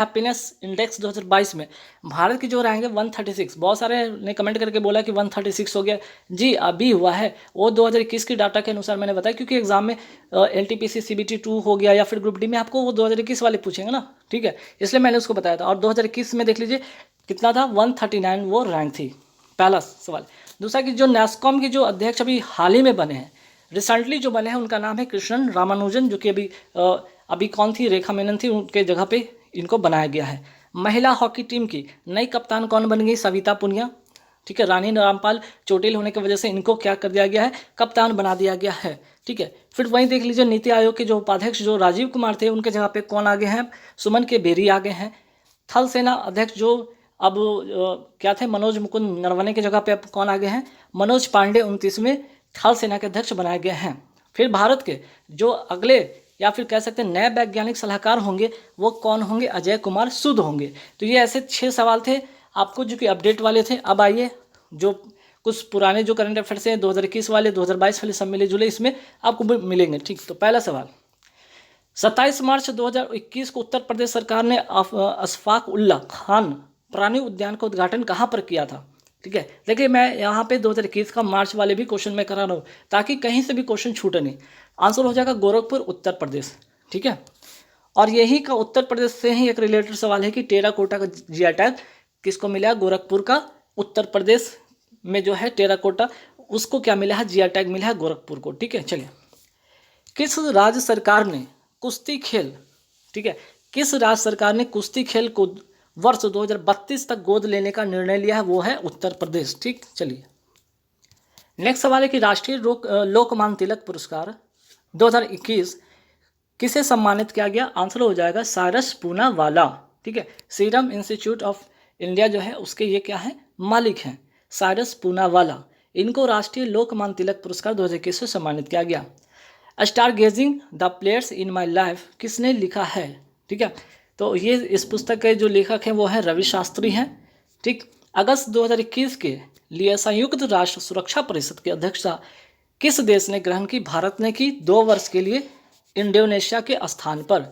Happiness index 2022 में भारत की जो रैंक है 136। बहुत सारे ने कमेंट करके बोला कि 136 हो गया। जी अभी हुआ है, वो 2021 की डाटा के अनुसार मैंने बताया, क्योंकि एग्जाम में एलटीपीसी सीबीटी 2 हो गया या फिर ग्रुप डी में आपको वो 2021 वाले पूछेंगे ना, ठीक है, इसलिए मैंने उसको बताया था। और 2021 में देख लीजिए कितना था, 139 वो रैंक थी। पहला सवाल। दूसरा कि जो नैस्कॉम के जो अध्यक्ष अभी हाल ही में बने हैं, रिसेंटली जो बने हैं, उनका नाम है कृष्णन रामानुजन, जो कि अभी कौन थी, रेखा मेनन थी, उनके जगह पे इनको बनाया गया है। महिला हॉकी टीम की नई कप्तान कौन बन गई, सविता पुनिया, ठीक है। रानी रामपाल चोटिल होने की वजह से इनको क्या कर दिया गया है, कप्तान बना दिया गया है, ठीक है। फिर वहीं देख लीजिए नीति आयोग के जो उपाध्यक्ष जो राजीव कुमार थे, उनके जगह पे कौन आ गए हैं, सुमन के बेरी आ गए हैं। थल सेना अध्यक्ष जो अब क्या थे, मनोज मुकुंद नरवणे की जगह पे अब कौन आ गए हैं, मनोज पांडे 29वें थल सेना के अध्यक्ष बनाए गए हैं। फिर भारत के जो अगले या फिर कह सकते हैं नए वैज्ञानिक सलाहकार होंगे, वो कौन होंगे, अजय कुमार सूद होंगे। तो ये ऐसे 6 सवाल थे आपको जो कि अपडेट वाले थे। अब आइए जो कुछ पुराने जो करंट अफेयर्स हैं 2021 वाले 2022 वाले सब मिले जुले इसमें आपको मिलेंगे, ठीक। तो पहला सवाल, 27 मार्च 2021 को उत्तर प्रदेश सरकार ने अशफाक उल्ला खान प्राणी उद्यान का उद्घाटन कहाँ पर किया था, ठीक है। देखिए मैं यहाँ पे 2021 का मार्च वाले भी क्वेश्चन मैं करा रहा हूँ ताकि कहीं से भी क्वेश्चन छूटे नहीं। आंसर हो जाएगा गोरखपुर उत्तर प्रदेश, ठीक है। और यही का उत्तर प्रदेश से ही एक रिलेटेड सवाल है कि टेराकोटा का जीआई टैग किसको मिला, गोरखपुर का उत्तर प्रदेश में जो है टेराकोटा, उसको क्या मिला है, जीआई टैग मिला है गोरखपुर को, ठीक है। चलिए, किस राज्य सरकार ने कुश्ती खेल, ठीक है, किस राज्य सरकार ने कुश्ती खेल को वर्ष 2032 तक गोद लेने का निर्णय लिया है, वो है उत्तर प्रदेश, ठीक। चलिए नेक्स्ट सवाल है कि राष्ट्रीय लोकमान्य तिलक पुरस्कार 2021 किसे सम्मानित किया गया, आंसर हो जाएगा साइरस पूनावाला, ठीक है। सीरम इंस्टीट्यूट ऑफ इंडिया जो है उसके ये क्या है, मालिक हैं, साइरस पूनावाला। इनको राष्ट्रीय लोकमान्य तिलक पुरस्कार 2021 से सम्मानित किया गया। Star gazing the players in my life किसने लिखा है, ठीक है। तो ये इस पुस्तक के जो लेखक हैं वो है रवि शास्त्री हैं, ठीक। अगस्त 2021 के लिए संयुक्त राष्ट्र सुरक्षा परिषद की अध्यक्षता किस देश ने ग्रहण की, भारत ने की 2 वर्ष के लिए इंडोनेशिया के स्थान पर।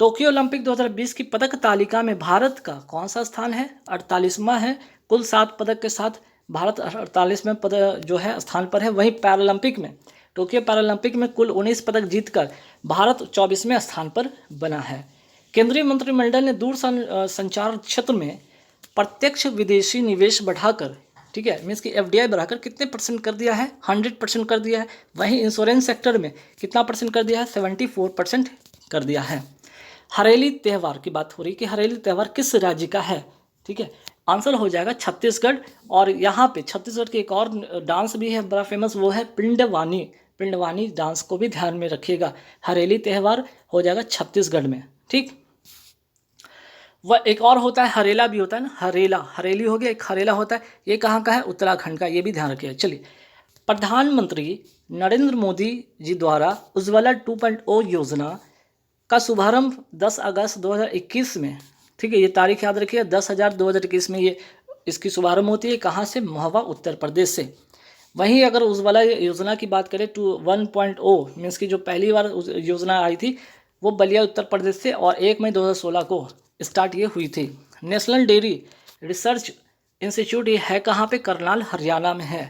टोक्यो ओलंपिक 2020 की पदक तालिका में भारत का कौन सा स्थान है, 48वां है। कुल 7 पदक के साथ भारत 48वें पद जो है स्थान पर है। वहीं पैरालंपिक में, टोक्यो पैरालंपिक में कुल 19 पदक जीतकर भारत 24वें स्थान पर बना है। केंद्रीय मंत्रिमंडल ने दूर संचार क्षेत्र में प्रत्यक्ष विदेशी निवेश बढ़ाकर, ठीक है, मीन्स कि एफडीआई बढ़ाकर कितने % कर दिया है, 100% कर दिया है। वहीं इंश्योरेंस सेक्टर में कितना % कर दिया है, 74% कर दिया है। हरेली त्यौहार की बात हो रही कि हरेली त्यौहार किस राज्य का है, ठीक है, आंसर हो जाएगा छत्तीसगढ़। और यहाँ पे छत्तीसगढ़ के एक और डांस भी है बड़ा फेमस, वो है पिंडवानी। पिंडवानी डांस को भी ध्यान में रखिएगा। हरेली त्यौहार हो जाएगा छत्तीसगढ़ में, ठीक। वह एक और होता है हरेला भी होता है ना, हरेला, हरेली हो गया, एक हरेला होता है, ये कहाँ का है, उत्तराखंड का, ये भी ध्यान रखिएगा। चलिए, प्रधानमंत्री नरेंद्र मोदी जी द्वारा उज्ज्वला 2.0 योजना का शुभारंभ 10 अगस्त 2021 में, ठीक है, ये तारीख याद रखिए, 10/2021 में ये इसकी शुभारंभ होती है। कहाँ से, महोबा उत्तर प्रदेश से। वहीं अगर उज्ज्वला योजना की बात करें 1.0 मीन्स की जो पहली बार योजना आई थी वो बलिया उत्तर प्रदेश से, और 1 मई 2016 को स्टार्ट ये हुई थी। नेशनल डेयरी रिसर्च इंस्टीट्यूट ये है कहाँ पे, करनाल हरियाणा में है।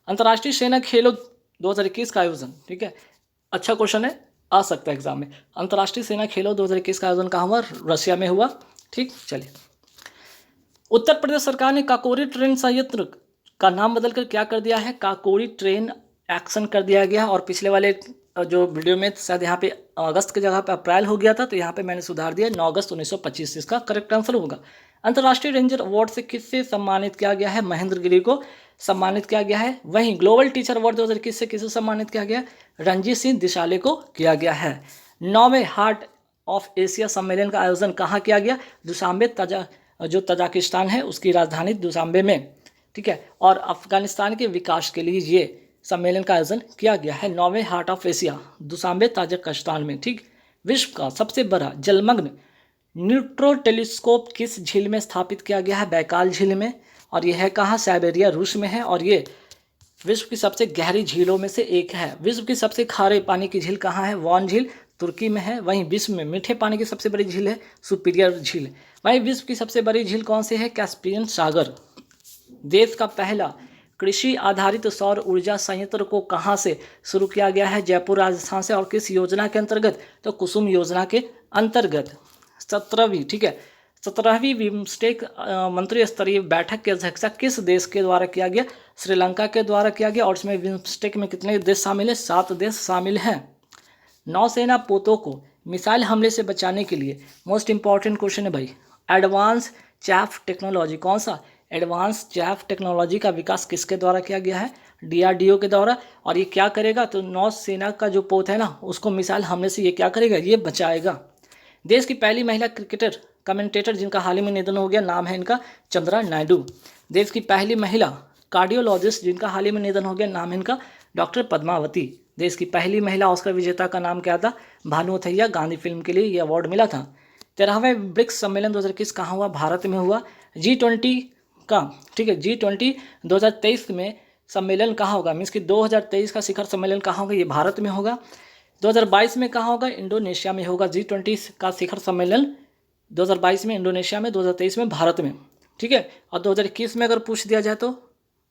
अंतर्राष्ट्रीय सेना खेलों 2021 का आयोजन, ठीक है, अच्छा क्वेश्चन है, आ सकता है एग्जाम में। अंतर्राष्ट्रीय सेना खेलों 2021 का आयोजन कहाँ हुआ, रशिया में हुआ, ठीक। चलिए, उत्तर प्रदेश सरकार ने काकोरी ट्रेन संयंत्र का नाम बदलकर क्या कर दिया है, काकोरी ट्रेन एक्शन कर दिया गया। और पिछले वाले जो वीडियो में शायद यहाँ पे अगस्त की जगह पे अप्रैल हो गया था, तो यहाँ पे मैंने सुधार दिया 9 अगस्त 1925, इसका करेक्ट आंसर होगा। अंतर्राष्ट्रीय रेंजर अवार्ड से किससे सम्मानित किया गया है, महेंद्र गिरी को सम्मानित किया गया है। वहीं ग्लोबल टीचर अवार्ड 2021 से किसे सम्मानित किया गया, रणजीत सिंह दिशाले को किया गया है। 9वें हार्ट ऑफ एशिया सम्मेलन का आयोजन कहाँ किया गया, दुशांबे, जो तजाकिस्तान है उसकी राजधानी दुशांबे में, ठीक है। और अफगानिस्तान के विकास के लिए ये सम्मेलन का आयोजन किया गया है। 9वें heart of Asia Dushanbe Tajikistan में, ठीक। विश्व का सबसे बड़ा जलमग्न न्यूट्रो टेलीस्कोप किस झील में स्थापित किया गया है, बैकाल झील में। और यह है कहाँ, साइबेरिया रूस में है। और ये विश्व की सबसे गहरी झीलों में से एक है। विश्व की सबसे खारे पानी की झील कहाँ है, वॉन झील तुर्की में है। वहीं विश्व में मीठे पानी की सबसे बड़ी झील है सुपीरियर झील। वहीं विश्व की सबसे बड़ी झील कौन सी है? कैस्पियन सागर। देश का पहला कृषि आधारित सौर ऊर्जा संयंत्र को कहाँ से शुरू किया गया है? जयपुर राजस्थान से। और किस योजना के अंतर्गत? तो कुसुम योजना के अंतर्गत। 17वीं, ठीक है, 17वीं बिम्स्टेक मंत्री स्तरीय बैठक की अध्यक्षता किस देश के द्वारा किया गया? श्रीलंका के द्वारा किया गया। और इसमें बिम्स्टेक में कितने देश शामिल हैं? 7 देश शामिल हैं। नौसेना पोतों को मिसाइल हमले से बचाने के लिए मोस्ट इंपॉर्टेंट क्वेश्चन है भाई, एडवांस चैफ टेक्नोलॉजी। कौन सा? एडवांस चैफ टेक्नोलॉजी का विकास किसके द्वारा किया गया है? DRDO के द्वारा। और ये क्या करेगा? तो नौसेना का जो पोत है ना, उसको मिसाइल हमले से ये क्या करेगा? ये बचाएगा। देश की पहली महिला क्रिकेटर कमेंटेटर जिनका हाल ही में निधन हो गया, नाम है इनका चंद्रा नायडू। देश की पहली महिला कार्डियोलॉजिस्ट जिनका हाल ही में निधन हो गया, नाम है इनका डॉक्टर पद्मावती। देश की पहली महिला ऑस्कर विजेता का नाम क्या था? भानु अथैया। गांधी फिल्म के लिए ये अवार्ड मिला था। 13वें ब्रिक्स सम्मेलन 2021 कहाँ हुआ? भारत में हुआ। G20 का, ठीक है, G20 2023 में सम्मेलन कहाँ होगा? मीन्स कि 2023 का शिखर सम्मेलन कहाँ होगा? ये भारत में होगा। 2022 में कहाँ होगा? इंडोनेशिया में होगा। G20 का शिखर सम्मेलन 2022 में इंडोनेशिया में, 2023 में भारत में, ठीक है। और 2021 में अगर पूछ दिया जाए तो,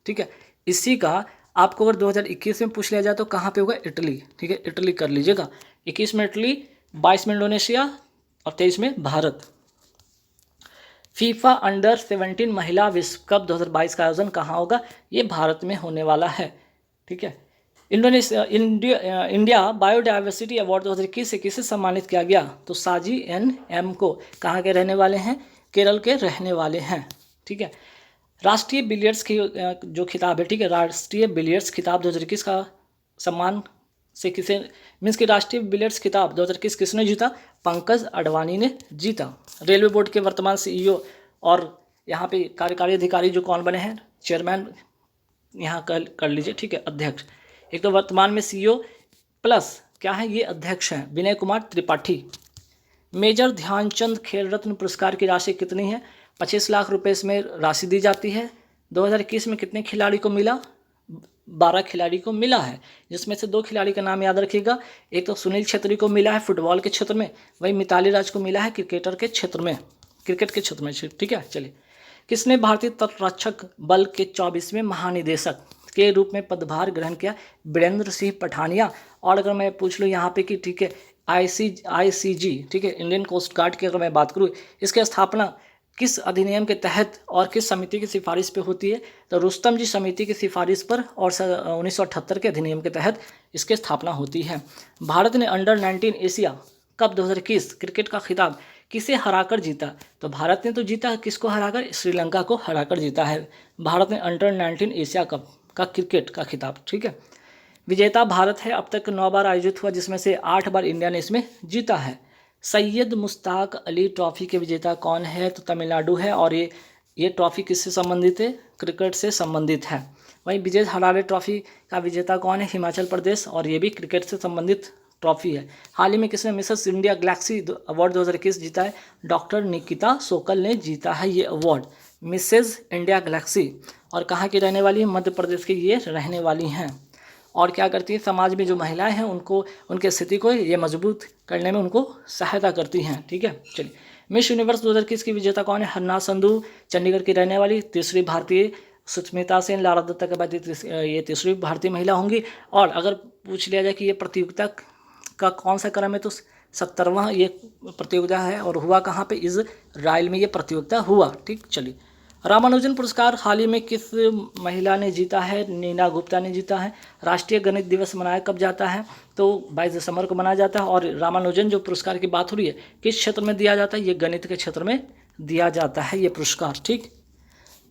ठीक है, इसी का आपको अगर 2021 में पूछ लिया जाए तो कहाँ पे होगा? इटली, ठीक है, इटली कर लीजिएगा। 21 में इटली, 22 में इंडोनेशिया और 23 में भारत। फीफा अंडर 17 महिला विश्व कप 2022 का आयोजन कहाँ होगा? ये भारत में होने वाला है, ठीक है। इंडिया बायोडाइवर्सिटी अवार्ड 2021 से किसे सम्मानित किया गया? तो साजी NM को। कहाँ के रहने वाले हैं? केरल के रहने वाले हैं, ठीक है। राष्ट्रीय बिलियर्ड्स की जो खिताब है, ठीक है, राष्ट्रीय बिलियर्ड्स खिताब 2021 का सम्मान से किसे, मीन्स कि राष्ट्रीय बिलियर्ड्स खिताब 2021 किसने जीता? पंकज अडवाणी ने जीता। रेलवे बोर्ड के वर्तमान CEO और यहाँ पे कार्यकारी अधिकारी जो कौन बने हैं? चेयरमैन यहाँ कर लीजिए, ठीक है, अध्यक्ष। एक तो वर्तमान में CEO प्लस क्या है? ये अध्यक्ष हैं, विनय कुमार त्रिपाठी। मेजर ध्यानचंद खेल रत्न पुरस्कार की राशि कितनी है? 25 लाख रुपए इसमें राशि दी जाती है। 2021 में कितने खिलाड़ी को मिला? 12 खिलाड़ी को मिला है, जिसमें से 2 खिलाड़ी का नाम याद रखिएगा। एक तो सुनील छेत्री को मिला है फुटबॉल के क्षेत्र में, वहीं मिताली राज को मिला है क्रिकेट के क्षेत्र में, ठीक है। चलिए, किसने भारतीय तटरक्षक बल के 24वें महानिदेशक के रूप में पदभार ग्रहण किया? वीरेंद्र सिंह पठानिया। और अगर मैं पूछ लूँ यहाँ पे कि, ठीक है, ICG, ठीक है, इंडियन कोस्ट गार्ड की अगर मैं बात करूँ, इसकी स्थापना किस अधिनियम के तहत और किस समिति की सिफारिश पे होती है? तो रुस्तम जी समिति की सिफारिश पर और 1978 के अधिनियम के तहत इसकी स्थापना होती है। भारत ने अंडर 19 एशिया कप 2021 क्रिकेट का खिताब किसे हराकर जीता? तो भारत ने तो जीता, किसको हराकर? श्रीलंका को हराकर जीता है भारत ने अंडर 19 एशिया कप का क्रिकेट का खिताब, ठीक है। विजेता भारत है, अब तक 9 बार आयोजित हुआ, जिसमें से 8 बार इंडिया ने इसमें जीता है। सैयद मुश्ताक अली ट्रॉफी के विजेता कौन है? तो तमिलनाडु है। और ये ट्रॉफी किससे संबंधित है? क्रिकेट से संबंधित है। वहीं विजय हरारे ट्रॉफी का विजेता कौन है? हिमाचल प्रदेश। और ये भी क्रिकेट से संबंधित ट्रॉफी है। हाल ही में किसने मिसेस इंडिया गैलेक्सी अवार्ड 2021 जीता है? डॉक्टर निकिता सोकल ने जीता है ये अवार्ड, मिसेस इंडिया गैलेक्सी। और कहाँ की रहने वाली है? मध्य प्रदेश की ये रहने वाली हैं। और क्या करती है? समाज में जो महिलाएं हैं उनको, उनकी स्थिति को ये मजबूत करने में उनको सहायता करती हैं, ठीक है। चलिए, मिस यूनिवर्स 2021 की विजेता कौन है? हन्ना संधू, चंडीगढ़ की रहने वाली, तीसरी भारतीय। सुष्मिता सेन, लारा दत्ता के बाद ये तीसरी भारतीय महिला होंगी। और अगर पूछ लिया जाए कि ये प्रतियोगिता का कौन सा क्रम है, तो 70वां ये प्रतियोगिता है। और हुआ कहाँ पे? इज़राइल में ये प्रतियोगिता हुआ, ठीक। चलिए, रामानुजन पुरस्कार हाल ही में किस महिला ने जीता है? नीना गुप्ता ने जीता है। राष्ट्रीय गणित दिवस मनाया कब जाता है? तो 22 दिसंबर को मनाया जाता है। और रामानुजन जो पुरस्कार की बात हो रही है, किस क्षेत्र में दिया जाता है? ये गणित के क्षेत्र में दिया जाता है ये पुरस्कार, ठीक।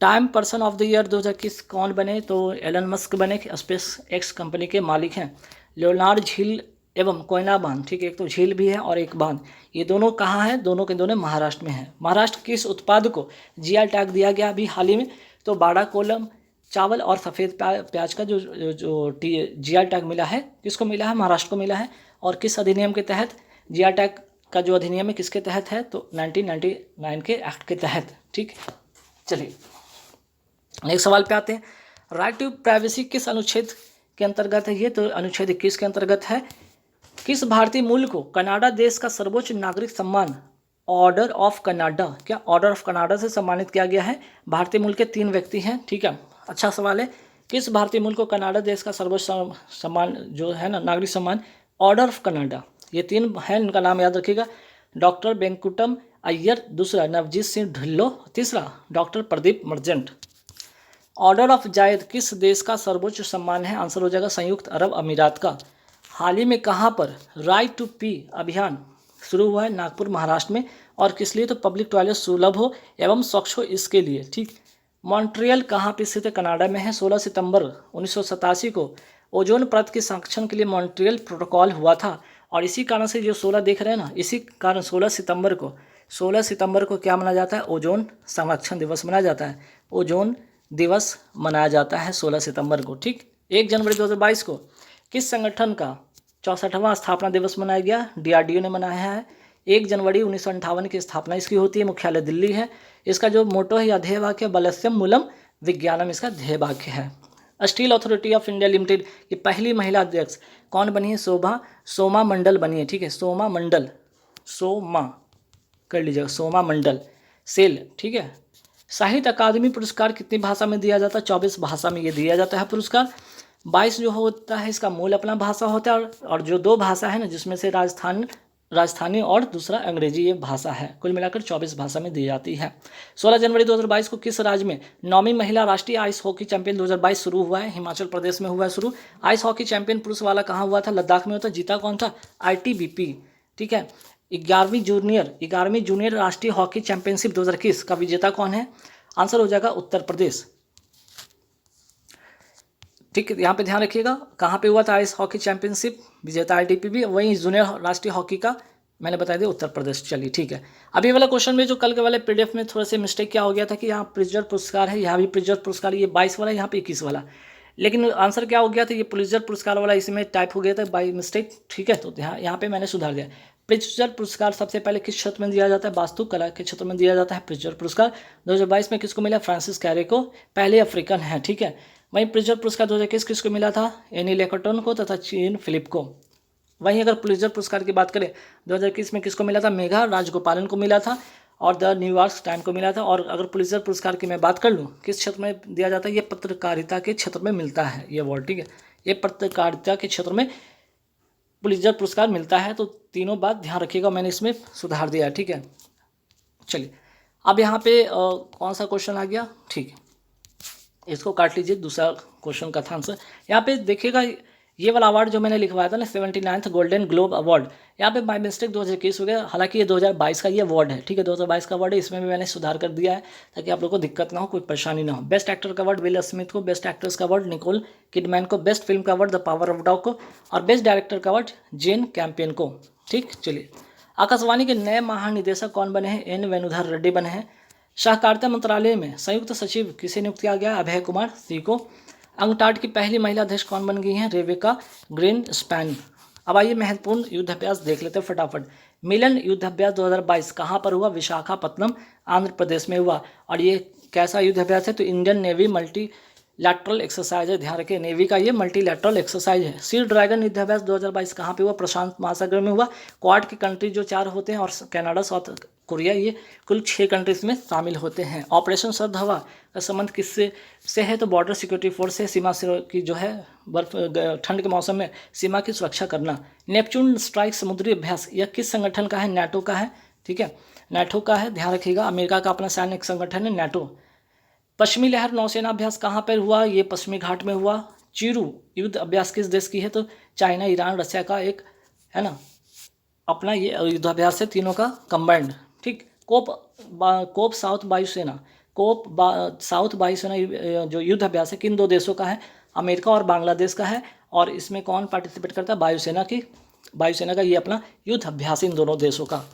Time person of the year 2021 कौन बने? तो एलन मस्क बने, स्पेस एक्स कंपनी के मालिक हैं। लियोनार्ड झील एवं कोयना बांध, ठीक है, एक तो झील भी है और एक बांध, ये दोनों कहाँ है? दोनों के दोनों महाराष्ट्र में हैं। महाराष्ट्र किस उत्पाद को GI टैग दिया गया अभी हाल ही में? तो बाड़ा कोलम चावल और सफ़ेद प्याज का जो GI टैग मिला है, किसको मिला है? महाराष्ट्र को मिला है। और किस अधिनियम के तहत? GI टैग का जो अधिनियम है किसके तहत है? तो 1999 के एक्ट के तहत, ठीक। चलिए, नेक्स्ट सवाल पे आते हैं। राइट टू प्राइवेसी किस अनुच्छेद के अंतर्गत है? ये तो अनुच्छेद 21 के अंतर्गत है। किस भारतीय मूल को कनाडा देश का सर्वोच्च नागरिक सम्मान ऑर्डर ऑफ कनाडा, क्या ऑर्डर ऑफ कनाडा से सम्मानित किया गया है? भारतीय मूल के 3 व्यक्ति हैं, ठीक है, अच्छा सवाल है। किस भारतीय मूल को कनाडा देश का सर्वोच्च सम्मान जो है ना नागरिक सम्मान ऑर्डर ऑफ कनाडा, ये 3 हैं, इनका नाम याद रखिएगा। डॉक्टर वेंकुटम अय्यर, दूसरा नवजीत सिंह ढिल्लो, तीसरा डॉक्टर प्रदीप मर्जेंट। ऑर्डर ऑफ जायद किस देश का सर्वोच्च सम्मान है? आंसर हो जाएगा संयुक्त अरब अमीरात का। हाल ही में कहाँ पर राइट टू पी अभियान शुरू हुआ है? नागपुर महाराष्ट्र में। और किस लिए? तो पब्लिक टॉयलेट सुलभ हो एवं स्वच्छ हो इसके लिए, ठीक। मॉन्ट्रियल कहाँ पर स्थित है? कनाडा में है। 16 सितंबर 1987 को ओजोन परत के संरक्षण के लिए मॉन्ट्रियल प्रोटोकॉल हुआ था। और इसी कारण से जो 16 देख रहे हैं ना, इसी कारण 16 सितंबर को क्या मनाया जाता है? ओजोन संरक्षण दिवस मनाया जाता है। ओजोन दिवस मनाया जाता है 16 सितंबर को, ठीक। 1 जनवरी 2022 को किस संगठन का 64वां स्थापना दिवस मनाया गया? डीआरडीओ ने मनाया है। 1 जनवरी 1958 की स्थापना इसकी होती है, मुख्यालय दिल्ली है। इसका जो मोटो है या ध्येय वाक्य बलस्यम मूलम विज्ञानम, इसका ध्येय वाक्य है। Steel authority of India limited की पहली महिला अध्यक्ष कौन बनी है? सोमा मंडल बनी है, ठीक है, सोमा कर लीजिएगा, सोमा मंडल सेल, ठीक है। साहित्य अकादमी पुरस्कार कितनी भाषा में दिया जाता है? 24 भाषा में ये दिया जाता है पुरस्कार। 22 जो होता है इसका मूल अपना भाषा होता है, और जो 2 भाषा है ना जिसमें से राजस्थानी और दूसरा अंग्रेजी ये भाषा है। कुल मिलाकर 24 भाषा में दी जाती है। 16 जनवरी 2022 को किस राज्य में 9वीं महिला राष्ट्रीय आइस हॉकी चैंपियन 2022 शुरू हुआ है? हिमाचल प्रदेश में हुआ है शुरू। आइस हॉकी चैंपियन पुरुष वाला कहाँ हुआ था? लद्दाख में होता। जीता कौन था? ITBP, ठीक है। 11वीं जूनियर राष्ट्रीय हॉकी चैंपियनशिप 2021 का विजेता कौन है? आंसर हो जाएगा उत्तर प्रदेश, ठीक है। यहाँ पे ध्यान रखिएगा कहाँ पे हुआ था आइस हॉकी चैंपियनशिप, विजेता ITBP, वहीं जूनियर राष्ट्रीय हॉकी का मैंने बता दिया उत्तर प्रदेश। चलिए ठीक है। अभी वाला क्वेश्चन में जो कल के वाले PDF में थोड़ा सा मिस्टेक क्या हो गया था कि यहाँ प्रिजर पुरस्कार है, यहाँ भी प्रिजर पुरस्कार, ये 22 वाला, यहाँ पे 21 वाला, लेकिन आंसर क्या हो गया था? ये प्रिजर पुरस्कार वाला इसमें टाइप हो गया था बाई मिस्टेक, ठीक है। तो यहाँ पे मैंने सुधार दिया। प्रिजर पुरस्कार सबसे पहले किस क्षेत्र में दिया जाता है? वास्तुकला के क्षेत्र में दिया जाता है प्रिजर पुरस्कार। 2022 में किसको मिला? फ्रांसिस कैरे को, पहले अफ्रीकन है, ठीक है। वहीं प्रिजर पुरस्कार 2021 किसको मिला था? एनी लेकटन को तथा चीन फिलिप को। वहीं अगर पुलित्जर पुरस्कार की बात करें 2021 में किसको मिला था? मेघा राजगोपालन को मिला था और द न्यूयॉर्क टाइम को मिला था। और अगर पुलित्जर पुरस्कार की मैं बात कर लूँ किस क्षेत्र में दिया जाता है? ये पत्रकारिता के क्षेत्र में मिलता है ये अवार्ड, ठीक है। ये पत्रकारिता के क्षेत्र में पुलित्जर पुरस्कार मिलता है। तो तीनों बात ध्यान रखिएगा, मैंने इसमें सुधार दिया है, ठीक है। चलिए अब यहाँ पे कौन सा क्वेश्चन आ गया, ठीक है, इसको काट लीजिए। दूसरा क्वेश्चन का था आंसर। यहाँ पे देखिएगा ये वाला अवार्ड जो मैंने लिखवाया था ना 79th गोल्डन ग्लोब अवार्ड, यहाँ पे बाय मिस्टेक 2021 हो गया, हालांकि ये 2022 का ये अवार्ड है, ठीक है। 2022 का अवार्ड है, इसमें भी मैंने सुधार कर दिया है ताकि आप लोग को दिक्कत ना हो, कोई परेशानी ना हो। बेस्ट एक्टर का अवार्ड विल स्मिथ को, बेस्ट एक्ट्रेस का अवार्ड निकोल किडमैन को, बेस्ट फिल्म का award the power of dog को, और बेस्ट डायरेक्टर का अवार्ड जेन कैंपियन को, ठीक। चलिए आकाशवाणी के नए महानिदेशक कौन बने हैं? एन वेणुधर रेड्डी बने हैं। सहकारिता मंत्रालय में संयुक्त सचिव किसे नियुक्त किया गया? अभय कुमार सिंह को। अंगटाट की पहली महिला अध्यक्ष कौन बन गई हैं? Rebecca Greenspan. अब आइए महत्वपूर्ण युद्धाभ्यास देख लेते हैं फटाफट। मिलन युद्धाभ्यास 2022 कहाँ पर हुआ? विशाखापत्तनम आंध्र प्रदेश में हुआ। और ये कैसा युद्धाभ्यास है? तो Indian navy multi lateral exercise है, ध्यान रखिए नेवी का ये मल्टी लैटरल एक्सरसाइज है। सी ड्रैगन युद्धाभ्यास 2022 कहाँ पे हुआ? प्रशांत महासागर में हुआ। क्वाड के कंट्री जो 4 होते हैं और कनाडा साउथ कोरिया ये कुल 6 कंट्रीज में शामिल होते हैं। ऑपरेशन सर्द हवा का संबंध किससे से है? तो बॉर्डर सिक्योरिटी फोर्स से, सीमा से की जो है बर्फ ठंड के मौसम में सीमा की सुरक्षा करना। नेपच्यून स्ट्राइक समुद्री अभ्यास यह किस संगठन का है? नेटो का है, ठीक है, नेटो का है, ध्यान रखिएगा। अमेरिका का अपना सैनिक संगठन है नेटो। पश्चिमी लहर नौसेना अभ्यास कहाँ पर हुआ? ये पश्चिमी घाट में हुआ। चीरू युद्ध अभ्यास किस देश की है? तो चाइना, ईरान, रशिया का एक है ना अपना ये युद्धाभ्यास है, तीनों का कंबाइंड, ठीक। कोप साउथ वायुसेना, साउथ वायुसेना जो युद्ध अभ्यास है किन 2 देशों का है? अमेरिका और बांग्लादेश का है। और इसमें कौन पार्टिसिपेट करता है? वायुसेना का ये अपना युद्ध अभ्यास इन दोनों देशों का।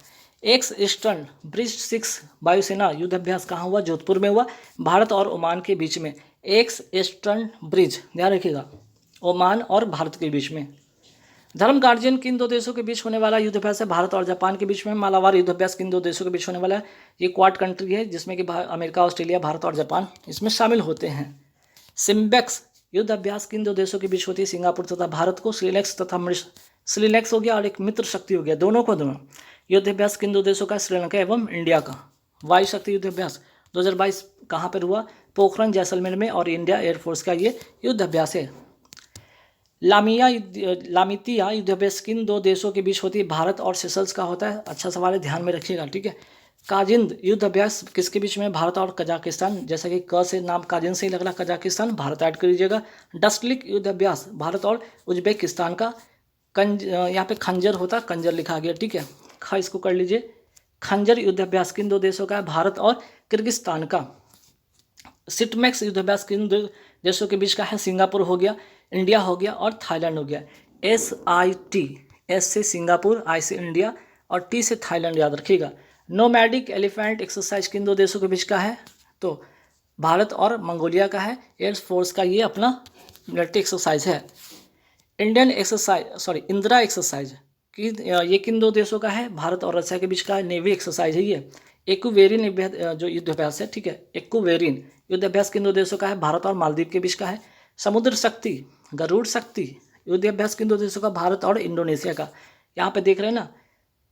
एक्स ईस्टर्न ब्रिज 6 वायुसेना युद्ध अभ्यास कहाँ हुआ? जोधपुर में हुआ, भारत और ओमान के बीच में। एक्स ईस्टर्न ब्रिज ध्यान रखिएगा, ओमान और भारत के बीच में। धर्म गार्जियन किन 2 देशों के बीच होने वाला युद्धाभ्यास है? भारत और जापान के बीच में। मालाबार युद्धाभ्यास किन 2 देशों के बीच होने वाला है? ये क्वाड कंट्री है जिसमें कि अमेरिका, ऑस्ट्रेलिया, भारत और जापान इसमें शामिल होते हैं। सिम्बेक्स युद्ध अभ्यास किन 2 देशों के बीच होती है? सिंगापुर तथा भारत को। सिलेक्स तथा स्लिनेक्स हो गया और एक मित्र शक्ति हो गया, दोनों को दोनों। युद्ध अभ्यास किन दो देशों का? श्रीलंका एवं इंडिया का। वायु शक्ति युद्ध अभ्यास 2022 कहाँ पर हुआ? पोखरण जैसलमेर में, और इंडिया एयरफोर्स का ये युद्ध अभ्यास है। लामितिया युद्ध अभ्यास किन दो देशों के बीच होती है? भारत और सेशल्स का होता है। अच्छा सवाल है, ध्यान में रखिएगा, ठीक है। काजिंद युद्ध अभ्यास किसके बीच में? भारत और कजाकिस्तान। जैसा कि क से नाम काजिंद से ही लग रहा, कजाकिस्तान, भारत ऐड कर दीजिएगा। डस्टलिक युद्ध अभ्यास भारत और उज्बेकिस्तान का। यहाँ पे खंजर होता, कंजर लिखा गया, ठीक है, खा इसको कर लीजिए। खंजर युद्ध अभ्यास किन दो देशों का है? भारत और किर्गिस्तान का। सिटमैक्स युद्ध अभ्यास किन दो देशों के बीच का है? सिंगापुर हो गया, इंडिया हो गया और थाईलैंड हो गया। SIT, S से सिंगापुर, I से इंडिया और T से थाईलैंड याद रखिएगा। नोमैडिक एलिफेंट एक्सरसाइज किन दो देशों के बीच का है? तो भारत और मंगोलिया का है। एयरफोर्स का ये अपना मिलिट्री एक्सरसाइज है। इंदिरा एक्सरसाइज कि ये किन दो देशों का है? भारत और रशिया के बीच का नेवी एक्सरसाइज है ये। एक्वेरिन जो युद्ध अभ्यास है, ठीक है, एक्वेरिन युद्ध अभ्यास किन दो देशों का है? भारत और मालदीव के बीच का है। समुद्र शक्ति, गरुड़ शक्ति युद्ध अभ्यास किन दो देशों का? भारत और इंडोनेशिया का। यहाँ पे देख रहे हैं ना,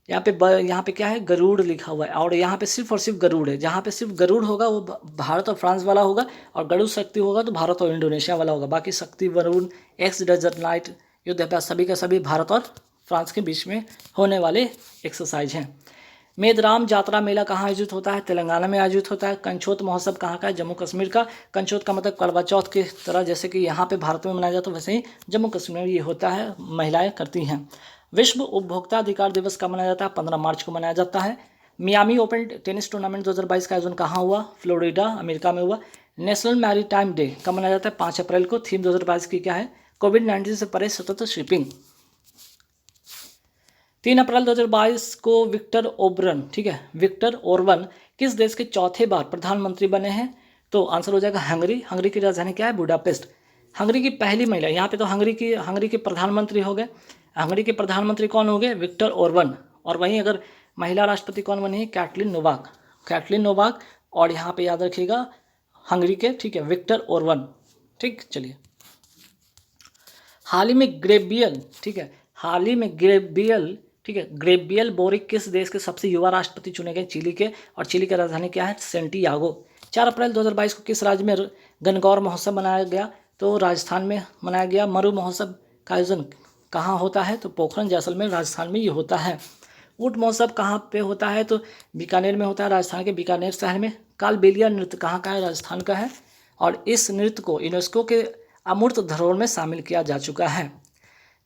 यहाँ पे क्या है? गरुड़ लिखा हुआ है, और यहाँ पे सिर्फ और सिर्फ गरुड़ है। जहाँ पे सिर्फ गरुड़ होगा वो भारत और फ्रांस वाला होगा, और गरुड़ शक्ति होगा तो भारत और इंडोनेशिया वाला होगा। बाकी शक्ति, वरुण, एक्स डेजर्ट नाइट युद्ध अभ्यास सभी का सभी भारत और फ्रांस के बीच में होने वाले एक्सरसाइज हैं। मेदराम जात्रा मेला कहाँ आयोजित होता है? तेलंगाना में आयोजित होता है। कंचोत महोत्सव कहाँ का है? जम्मू कश्मीर का। कंचोत का मतलब करवा चौथ की तरह, जैसे कि यहाँ पे भारत में मनाया जाता है वैसे ही जम्मू कश्मीर में ये होता है, महिलाएं करती हैं। विश्व उपभोक्ता अधिकार दिवस कब मनाया जाता है? 15 मार्च को मनाया जाता है। मियामी ओपन टेनिस टूर्नामेंट 2022 का आयोजन कहाँ हुआ? फ्लोरिडा, अमेरिका में हुआ। नेशनल मैरीटाइम डे कब मनाया जाता है? 5 अप्रैल को। थीम 2022 की क्या है? कोविड-19 से परे सतत शिपिंग। 3 अप्रैल 2022 को विक्टर ओबरन, ठीक है, विक्टर ओरबन किस देश के चौथे बार प्रधानमंत्री बने हैं? तो आंसर हो जाएगा हंगरी। हंगरी की राजधानी क्या है? बुडापेस्ट। हंगरी की पहली महिला, यहाँ पे तो हंगरी के प्रधानमंत्री हो गए। हंगरी के प्रधानमंत्री कौन हो गए? Viktor Orban. और वहीं अगर महिला राष्ट्रपति कौन बनी है? Katalin Novak. और यहाँ पे याद रखिएगा हंगरी के, ठीक है, विक्टर ओरबन। ठीक, चलिए। हाल ही में ग्रेबियल, ठीक है, ठीक है, ग्रेबियल बोरिक किस देश के सबसे युवा राष्ट्रपति चुने गए? चिली के। और चिली की राजधानी क्या है? सेंटियागो। 4 अप्रैल 2022 को किस राज्य में गणगौर महोत्सव मनाया गया? तो राजस्थान में मनाया गया। मरु महोत्सव का आयोजन कहाँ होता है? तो पोखरण जैसलमेर राजस्थान में ये होता है। ऊँट महोत्सव कहाँ पे होता है? तो बीकानेर में होता है, राजस्थान के बीकानेर शहर में। कालबेलिया नृत्य कहाँ का है? राजस्थान का है। और इस नृत्य को यूनेस्को के अमूर्त धरोहर में शामिल किया जा चुका है।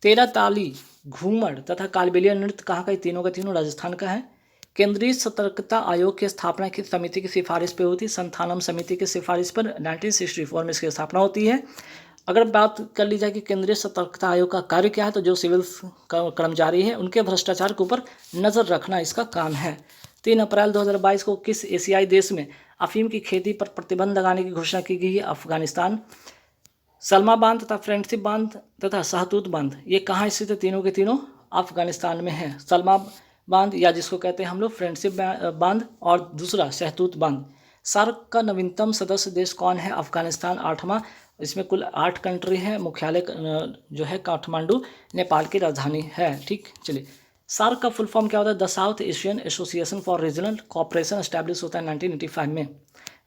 13 ताली, घूमर तथा कालबेलिया नृत्य कहाँ का? तीनों का तीनों राजस्थान का है। केंद्रीय सतर्कता आयोग की स्थापना किस समिति की सिफारिश पर हुई थी? संथानम समिति की सिफारिश पर 1964 में इसकी स्थापना होती है। अगर बात कर ली जाए कि केंद्रीय सतर्कता आयोग का कार्य क्या है, तो जो सिविल कर्मचारी हैं उनके भ्रष्टाचार के ऊपर नज़र रखना इसका काम है। 3 अप्रैल 2022 को किस एशियाई देश में अफीम की खेती पर प्रतिबंध लगाने की घोषणा की गई है? अफगानिस्तान। सलमा बांध तथा फ्रेंडशिप बांध तथा सहतूत बांध ये कहाँ स्थित है? तीनों के तीनों अफगानिस्तान में है। सलमा बांध, या जिसको कहते हैं हम लोग फ्रेंडशिप बांध, और दूसरा सहतूत बांध। सार्क का नवीनतम सदस्य देश कौन है? अफगानिस्तान 8वां। इसमें कुल 8 कंट्री है। मुख्यालय जो है काठमांडू, नेपाल की राजधानी है। ठीक, चलिए। सार्क का फुल फॉर्म क्या होता है? The south Asian association for regional cooperation establish होता है 1985 में।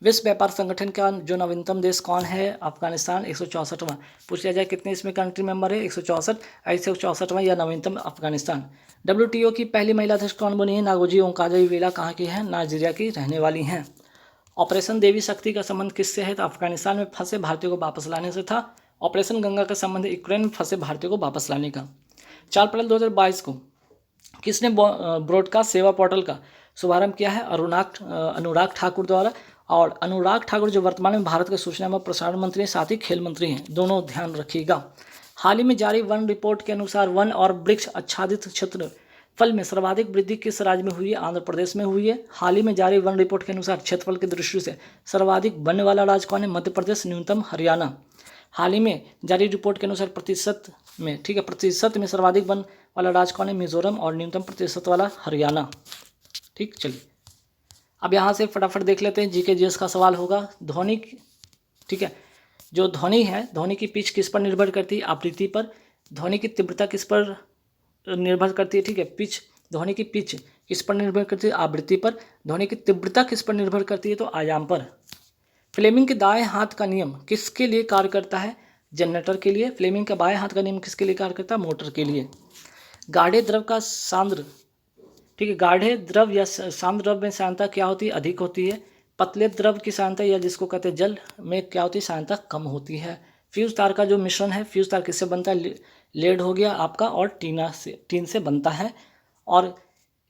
विश्व व्यापार संगठन का जो नवीनतम देश कौन है? अफगानिस्तान 164वां। पूछ लिया जाए कितने इसमें कंट्री मेंबर है? 164। 164वां या नवीनतम अफगानिस्तान। WTO की पहली महिला अध्यक्ष कौन बनी है? नागोजी ओंकाजई-वेला कहाँ की है? नाइजीरिया की रहने वाली हैं। ऑपरेशन देवी शक्ति का संबंध किससे है? तो अफगानिस्तान में फंसे भारतीयों को वापस लाने से था। ऑपरेशन गंगा का संबंध यूक्रेन में फंसे भारतीयों को वापस लाने का। 4 अप्रैल 2022 को किसने ब्रॉडकास्ट सेवा पोर्टल का शुभारंभ किया है? अनुराग ठाकुर द्वारा। और अनुराग ठाकुर जो वर्तमान में भारत के सूचना एवं प्रसारण मंत्री हैं, साथ ही खेल मंत्री हैं, दोनों ध्यान रखिएगा। हाल ही में जारी वन रिपोर्ट के अनुसार वन और वृक्ष आच्छादित क्षेत्र फल में सर्वाधिक वृद्धि किस राज्य में हुई है? आंध्र प्रदेश में हुई है। हाल ही में जारी वन रिपोर्ट के अनुसार क्षेत्रफल की दृष्टि से सर्वाधिक वन वाला राज्य कौन है? मध्य प्रदेश, न्यूनतम हरियाणा। हाल ही में जारी रिपोर्ट के अनुसार प्रतिशत में, ठीक है, प्रतिशत में सर्वाधिक वन वाला राज्य कौन है? मिजोरम। और न्यूनतम प्रतिशत वाला हरियाणा। ठीक, चलिए अब यहाँ से फटाफट देख लेते हैं। जीके जीएस का सवाल होगा। ध्वनि, ठीक है, जो ध्वनि है, ध्वनि की पिच किस पर निर्भर करती है? आवृत्ति पर। ध्वनि की तीव्रता किस पर निर्भर करती है, ठीक है। पिच, ध्वनि की पिच किस पर निर्भर करती है? आवृत्ति पर। ध्वनि की तीव्रता किस पर निर्भर करती है? तो आयाम पर। फ्लेमिंग के दाएं हाथ का नियम किसके लिए कार्य करता है? जनरेटर के लिए। फ्लेमिंग का बाएं हाथ का नियम किसके लिए कार्य करता है? मोटर के लिए। गाढ़े द्रव का सांद्र, ठीक है, गाढ़े द्रव या सांद्र द्रव में सांद्रता क्या होती है? अधिक होती है। पतले द्रव की सांद्रता या जिसको कहते हैं जल में क्या होती है? सांद्रता कम होती है। फ्यूज तार का जो मिश्रण है, फ्यूज तार किससे बनता है? लेड हो गया आपका और टीन से बनता है। और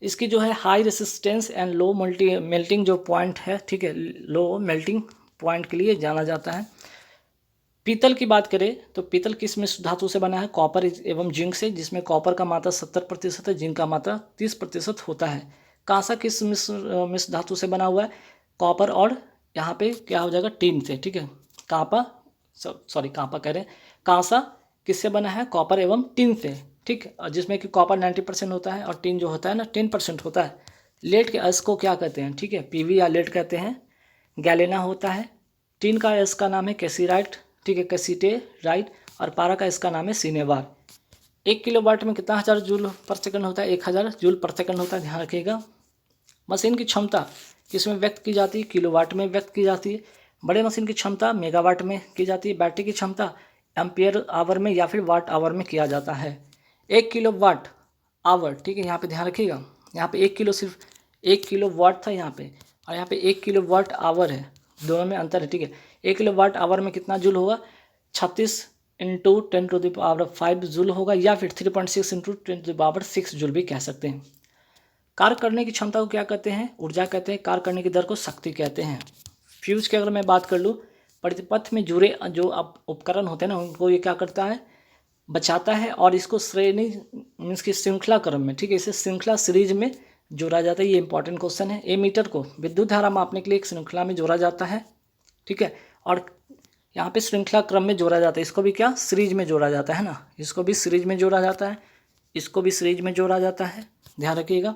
इसकी जो है high resistance and low melting जो पॉइंट है, ठीक है, लो मेल्टिंग पॉइंट के लिए जाना जाता है। पीतल की बात करें तो पीतल किस मिश्र धातु से बना है? कॉपर एवं जिंक से, जिसमें कॉपर का मात्रा 70% है, जिंक का मात्रा 30% होता है। कांसा किस मिश्र धातु से बना हुआ है? कॉपर और यहाँ पे क्या हो जाएगा? टीन से, ठीक है। कांपा कह रहे हैं, कांसा किससे बना है? कॉपर एवं टीन से, ठीक है, जिसमें कि कॉपर 90% होता है और टीन जो होता है ना 10% होता है। लेड के अस को क्या कहते हैं? ठीक है, पीवी या लेड कहते हैं। गैलेना होता है। टीन का एस का नाम है कैसीराइट, ठीक है, कैसीटेराइट। और पारा का इसका नाम है सिनेवार। 1 किलोवाट में कितना हज़ार जूल पर सेकंड होता है? 1000 जूल पर सेकंड होता है, ध्यान रखिएगा। मशीन की क्षमता किसमें व्यक्त की जाती है? किलोवाट में व्यक्त की जाती है। बड़े मशीन की क्षमता मेगावाट में की जाती है। बैटरी की क्षमता एम्पियर आवर में या फिर वाट आवर में किया जाता है। 1 किलोवाट आवर, ठीक है, यहाँ पे ध्यान रखिएगा। यहाँ पे 1 किलो सिर्फ 1 किलो वाट था यहाँ पे, और यहाँ पे 1 किलो वाट आवर है, दोनों में अंतर है, ठीक है। 1 किलो वाट आवर में कितना जूल होगा? 36 इंटू 10⁵ जूल होगा, या फिर 3.6 इंटू 10⁶ जूल भी कह सकते हैं। कार्य करने की क्षमता को क्या कहते हैं? ऊर्जा कहते हैं। कार्य करने की दर को शक्ति कहते हैं। फ्यूज की अगर मैं बात कर लूँ, परिपथ में जुड़े जो उपकरण होते हैं ना, उनको ये क्या करता है? बचाता है। और इसको श्रेणी मीन्स की श्रृंखला क्रम में, ठीक है, इसे श्रृंखला सीरीज में जोड़ा जाता है। ये इंपॉर्टेंट क्वेश्चन है। एमीटर को विद्युत धारा मापने के लिए एक श्रृंखला में जोड़ा जाता है, ठीक है, और यहाँ पे श्रृंखला क्रम में जोड़ा जाता है। इसको भी क्या? सीरीज में जोड़ा जाता है ना, इसको भी सीरीज में जोड़ा जाता है, इसको भी सीरीज में जोड़ा जाता है, ध्यान रखिएगा।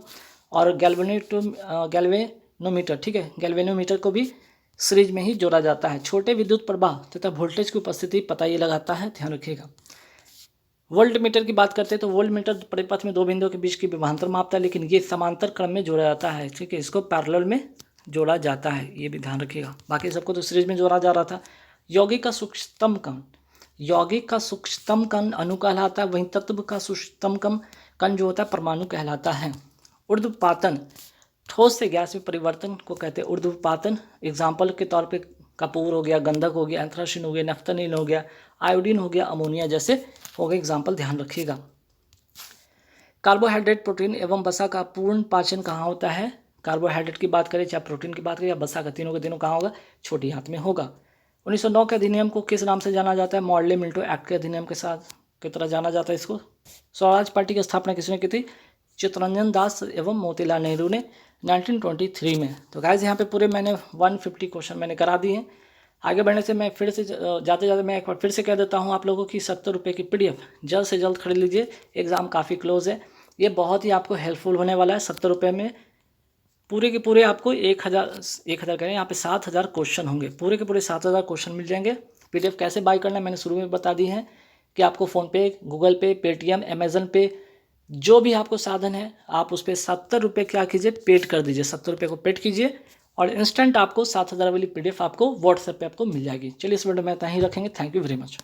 और गैल्वेनोमीटर, ठीक है, गैल्वेनोमीटर को भी सीरीज में ही जोड़ा जाता है। छोटे विद्युत प्रवाह तथा वोल्टेज की उपस्थिति पता ये लगाता है, ध्यान रखिएगा। वोल्ट मीटर की बात करते हैं तो वोल्ट मीटर परिपथ में दो बिंदुओं के बीच की विभवांतर मापता है, लेकिन ये समांतर क्रम में जोड़ा जाता है, ठीक है, इसको पैरेलल में जोड़ा जाता है, ये भी ध्यान रखिएगा। बाकी सबको तो सीरीज में जोड़ा जा रहा था। यौगिक का सूक्ष्मतम कण, यौगिक का सूक्ष्मतम कण अणु कहलाता है, वहीं तत्व का सूक्ष्मतम कण जो होता है परमाणु कहलाता है। ऊर्ध्वपातन, ठोस से गैस में परिवर्तन को कहते हैं ऊर्ध्वपातन। एग्जाम्पल के तौर पे कपूर हो गया, गंधक हो गया, एंथ्रासिन हो गया, नफ्थलीन हो गया, आयोडीन हो गया, अमोनिया जैसे हो गए एग्जाम्पल, ध्यान रखिएगा। कार्बोहाइड्रेट, प्रोटीन एवं वसा का पूर्ण पाचन कहाँ होता है? कार्बोहाइड्रेट की बात करें, चाहे प्रोटीन की बात करें, या वसा का, तीनों के तीनों कहाँ होगा? छोटी आंत में होगा। 1909 के अधिनियम को किस नाम से जाना जाता है? मॉडले मिल्टो एक्ट के अधिनियम के साथ की तरह जाना जाता है इसको। स्वराज पार्टी की स्थापना किसने की थी? चित्तरंजन दास एवं मोतीलाल नेहरू ने 1923 में। तो गाइस यहाँ पे पूरे मैंने 150 क्वेश्चन मैंने करा दिए हैं। आगे बढ़ने से मैं फिर से जाते जाते मैं एक बार फिर से कह देता हूँ आप लोगों की 70 रुपये की PDF जल्द से जल्द खरीद लीजिए, एग्ज़ाम काफ़ी क्लोज है। ये बहुत ही आपको हेल्पफुल होने वाला है। 70 रुपये में पूरे के पूरे आपको 1000 करें, यहाँ पे 7000 क्वेश्चन होंगे, पूरे के पूरे 7000 क्वेश्चन मिल जाएंगे। PDF कैसे बाय करना है मैंने शुरू में बता दी है कि आपको फ़ोनपे, गूगल पे, पेटीएम, अमेज़न पे, जो भी आपको साधन है आप उस पर 70 रुपये क्या कीजिए? पेड कर दीजिए। 70 रुपये को पेड कीजिए और इंस्टेंट आपको 7000 वाली PDF आपको व्हाट्सएप पे आपको मिल जाएगी। चलिए इस वीडियो में इतना ही रखेंगे। Thank you very much.